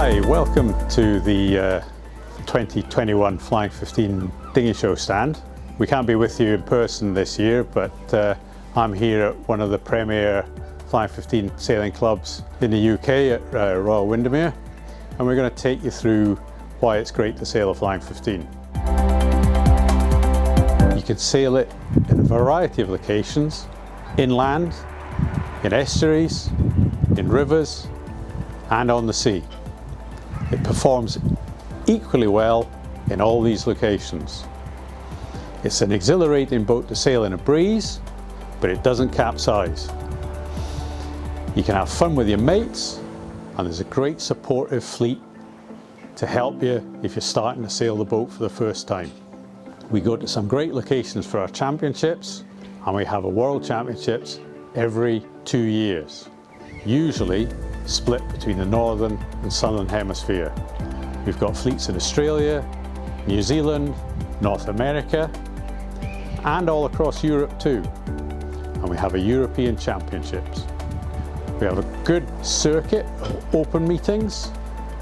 Hi, welcome to the 2021 Flying 15 Dinghy Show stand. We can't be with you in person this year, but I'm here at one of the premier Flying 15 sailing clubs in the UK at Royal Windermere, and we're going to take you through why it's great to sail a Flying 15. You can sail it in a variety of locations, inland, in estuaries, in rivers, and on the sea. It performs equally well in all these locations. It's an exhilarating boat to sail in a breeze, but it doesn't capsize. You can have fun with your mates, and there's a great supportive fleet to help you if you're starting to sail the boat for the first time. We go to some great locations for our championships, and we have a World Championships every 2 years, usually split between the Northern and Southern Hemisphere. We've got fleets in Australia, New Zealand, North America, and all across Europe too. And we have a European Championships. We have a good circuit of open meetings,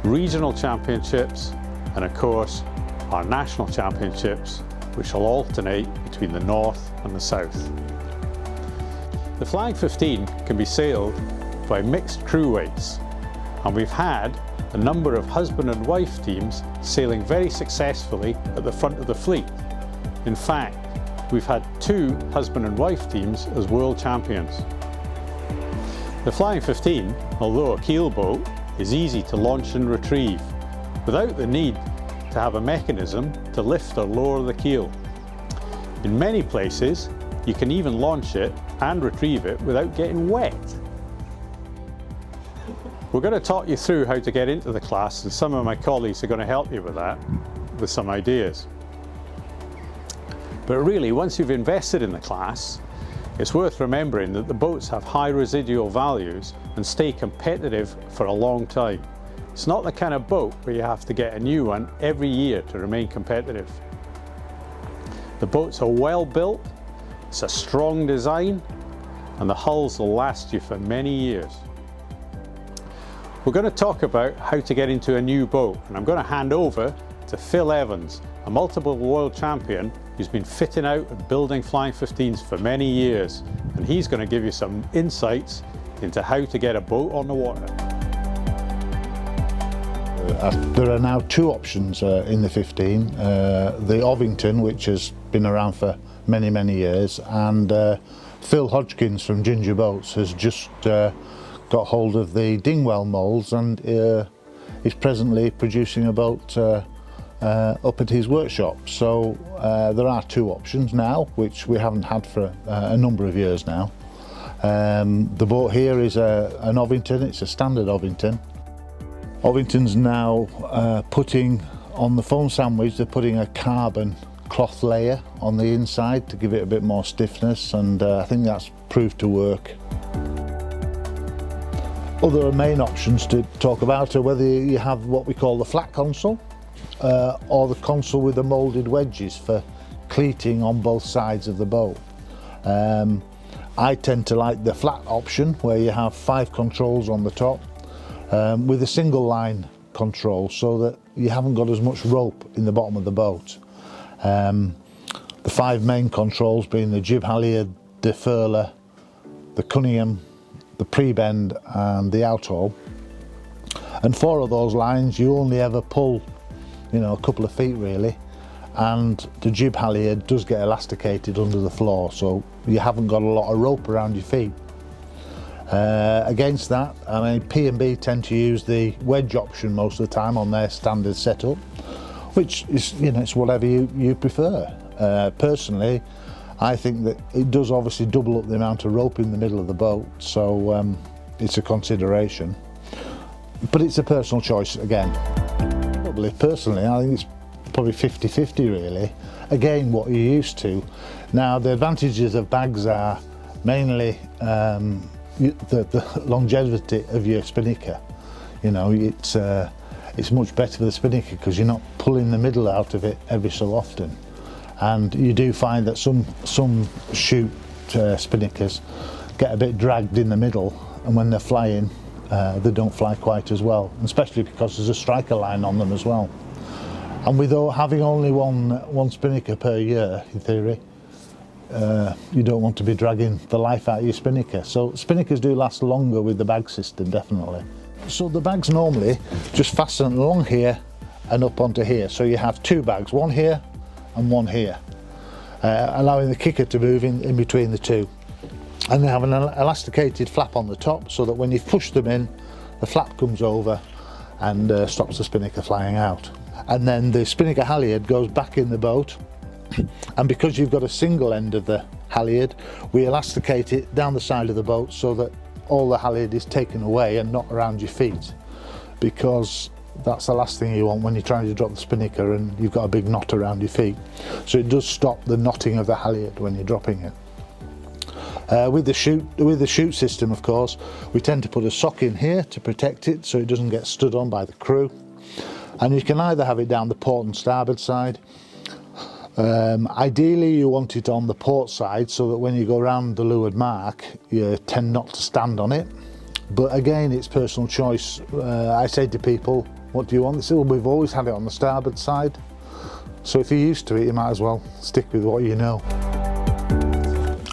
regional championships, and of course our national championships, which will alternate between the north and the south. The Flying 15 can be sailed by mixed crew weights, and we've had a number of husband and wife teams sailing very successfully at the front of the fleet. In fact, we've had 2 husband and wife teams as world champions. The Flying 15, although a keel boat, is easy to launch and retrieve without the need to have a mechanism to lift or lower the keel. In many places, you can even launch it and retrieve it without getting wet. We're going to talk you through how to get into the class, and some of my colleagues are going to help you with that, with some ideas. But really, once you've invested in the class, it's worth remembering that the boats have high residual values and stay competitive for a long time. It's not the kind of boat where you have to get a new one every year to remain competitive. The boats are well built, it's a strong design, and the hulls will last you for many years. We're going to talk about how to get into a new boat, and I'm going to hand over to Phil Evans, a multiple world champion who's been fitting out and building Flying 15s for many years, and he's going to give you some insights into how to get a boat on the water. There are now 2 options in the 15, the Ovington, which has been around for many years, and Phil Hodgkins from Ginger Boats has just got hold of the Dingwell moulds and is presently producing a boat up at his workshop. So there are 2 options now, which we haven't had for a number of years now. The boat here is an Ovington, it's a standard Ovington. Ovington's now putting on the foam sandwich, they're putting a carbon cloth layer on the inside to give it a bit more stiffness, and I think that's proved to work. Other main options to talk about are whether you have what we call the flat console or the console with the moulded wedges for cleating on both sides of the boat. I tend to like the flat option where you have 5 controls on the top with a single line control, so that you haven't got as much rope in the bottom of the boat. The 5 main controls being the jib halyard, the furler, the cunningham, the pre-bend and the outhaul, and 4 of those lines you only ever pull, you know, a couple of feet really, and the jib halyard does get elasticated under the floor, so you haven't got a lot of rope around your feet. Against that, I mean, P&B tend to use the wedge option most of the time on their standard setup, which is, you know, it's whatever you prefer. Personally, I think that it does obviously double up the amount of rope in the middle of the boat, so it's a consideration. But it's a personal choice again. Probably personally, I think it's probably 50-50 really. Again, what you're used to. Now, the advantages of bags are mainly the longevity of your Spinnaker. You know, it's much better for the Spinnaker because you're not pulling the middle out of it every so often. And you do find that some chute Spinnakers get a bit dragged in the middle, and when they're flying they don't fly quite as well, especially because there's a striker line on them as well. And with having only one spinnaker per year, in theory, you don't want to be dragging the life out of your spinnaker. So spinnakers do last longer with the bag system, definitely. So the bags normally just fasten along here and up onto here. So you have two bags, one here and one here, allowing the kicker to move in between the two. And they have an elasticated flap on the top so that when you push them in, the flap comes over and stops the spinnaker flying out. And then the spinnaker halyard goes back in the boat, and because you've got a single end of the halyard, we elasticate it down the side of the boat so that all the halyard is taken away and not around your feet, because that's the last thing you want when you're trying to drop the spinnaker and you've got a big knot around your feet. So it does stop the knotting of the halyard when you're dropping it. With the chute system, of course, we tend to put a sock in here to protect it so it doesn't get stood on by the crew. And you can either have it down the port and starboard side. Ideally you want it on the port side so that when you go around the leeward mark you tend not to stand on it. But again, it's personal choice. I say to people, what do you want? They say, well, we've always had it on the starboard side. So if you're used to it, you might as well stick with what you know.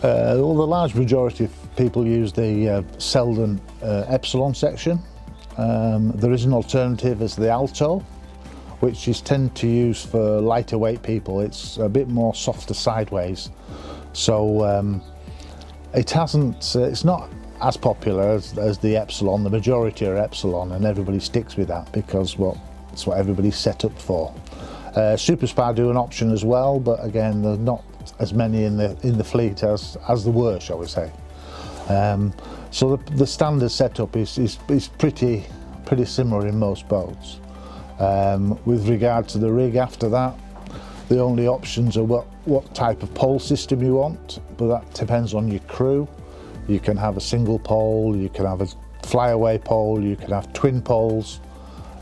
Well, the large majority of people use the Selden Epsilon section. There is an alternative as the Alto, which is tend to use for lighter weight people. It's a bit more softer sideways, so it's not as popular as the Epsilon. The majority are Epsilon, and everybody sticks with that because it's what everybody's set up for. Super Spar do an option as well, but again, there's not as many in the fleet as there were, shall we say. So the standard setup is pretty similar in most boats. With regard to the rig after that, the only options are what type of pole system you want, but that depends on your crew. You can have a single pole, you can have a flyaway pole, you can have twin poles,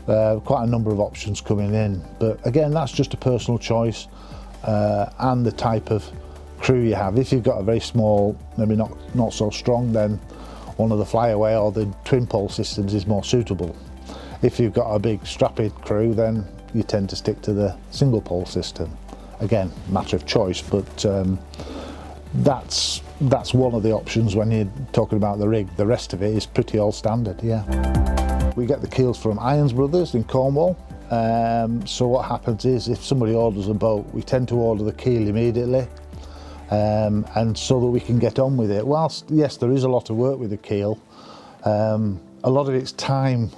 quite a number of options coming in. But again, that's just a personal choice and the type of crew you have. If you've got a very small, maybe not so strong, then one of the flyaway or the twin pole systems is more suitable. If you've got a big strappy crew, then you tend to stick to the single pole system. Again, matter of choice, but that's one of the options when you're talking about the rig. The rest of it is pretty all standard, yeah. We get the keels from Irons Brothers in Cornwall. So what happens is if somebody orders a boat, we tend to order the keel immediately, and so that we can get on with it. Whilst, yes, there is a lot of work with the keel, a lot of it's time.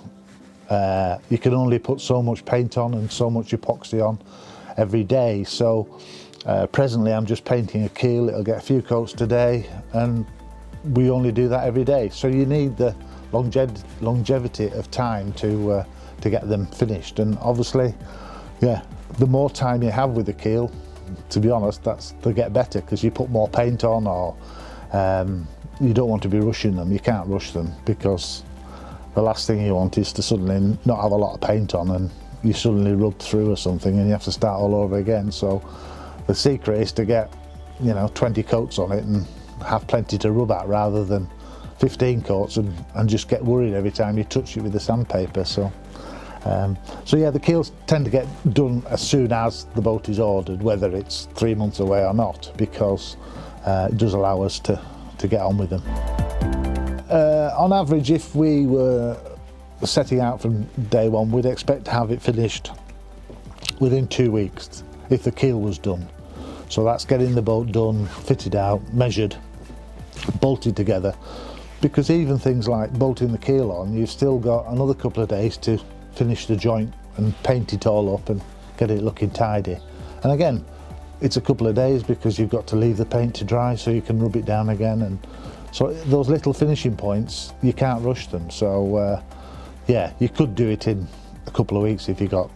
You can only put so much paint on and so much epoxy on every day. So presently I'm just painting a keel. It'll get a few coats today, and we only do that every day. So you need the longevity of time to get them finished. And obviously, yeah, the more time you have with the keel, to be honest, they get better because you put more paint on, or you don't want to be rushing them. You can't rush them because the last thing you want is to suddenly not have a lot of paint on and you suddenly rub through or something and you have to start all over again. So the secret is to get 20 coats on it and have plenty to rub at, rather than 15 coats and just get worried every time you touch it with the sandpaper. So yeah, the keels tend to get done as soon as the boat is ordered, whether it's 3 months away or not, because it does allow us to get on with them. On average, if we were setting out from day one, we'd expect to have it finished within 2 weeks if the keel was done. So that's getting the boat done, fitted out, measured, bolted together, because even things like bolting the keel on, you've still got another couple of days to finish the joint and paint it all up and get it looking tidy. And again, it's a couple of days because you've got to leave the paint to dry so you can rub it down again. And so those little finishing points, you can't rush them. So yeah, you could do it in a couple of weeks if you got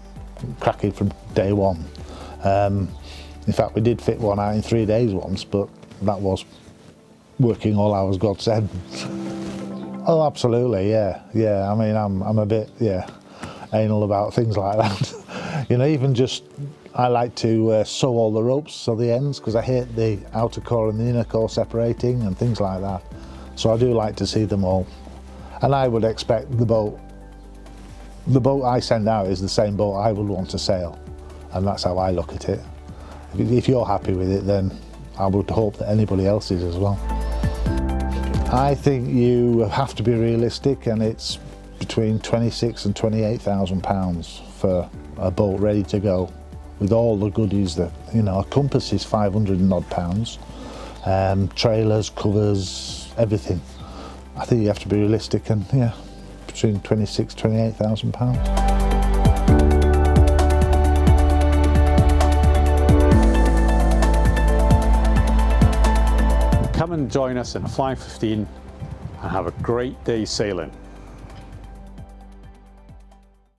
cracking from day one. In fact, we did fit one out in 3 days once, but that was working all hours God sent. Oh, absolutely, yeah. I mean, I'm a bit, anal about things like that. Even just, I like to sew all the ropes, sew the ends, because I hate the outer core and the inner core separating and things like that. So I do like to see them all And I would expect the boat I send out is the same boat I would want to sail, and that's how I look at it. If you're happy with it, then I would hope that anybody else is as well. I think you have to be realistic, and it's between 26 and 28,000 pounds for a boat ready to go with all the goodies that, you know, a compass is 500 and odd pounds, trailers, covers, everything. I think you have to be realistic, and yeah, between 26 28,000 pounds. Come and join us in a Flying 15 and have a great day sailing.